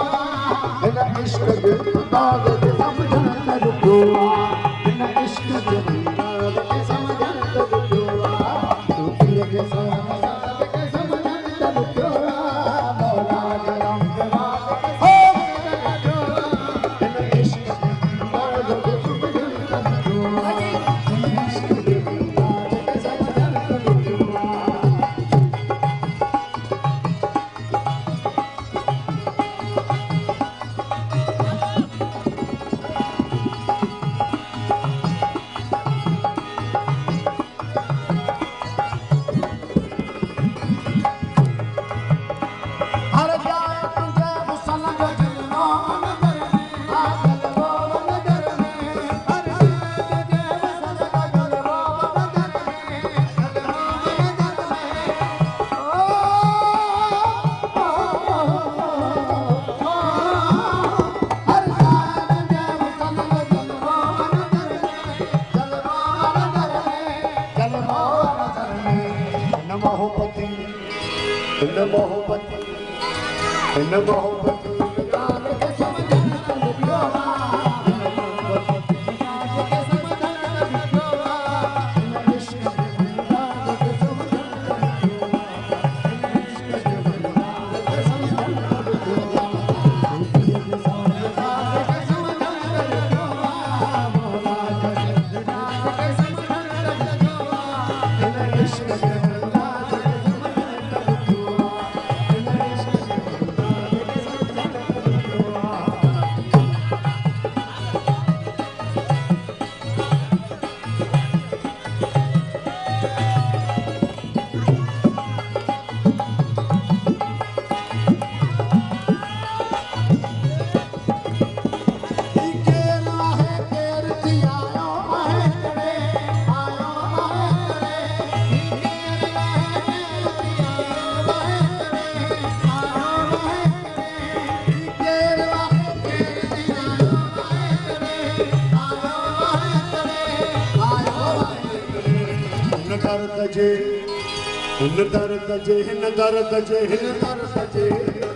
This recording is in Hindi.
इश्क के अंदाज़ के समझण कर पियो इन इश्क के अंदाज़ के समझण कर पियो तू दिल के अंदाज़ के समझण कर पियो मौला करम के बात हो इन इश्क के अंदाज़ के समझण कर पियो इन इश्क के अंदाज़ के समझण कर पियो इन मोहब्बत दर्द जे हिन दर्द जे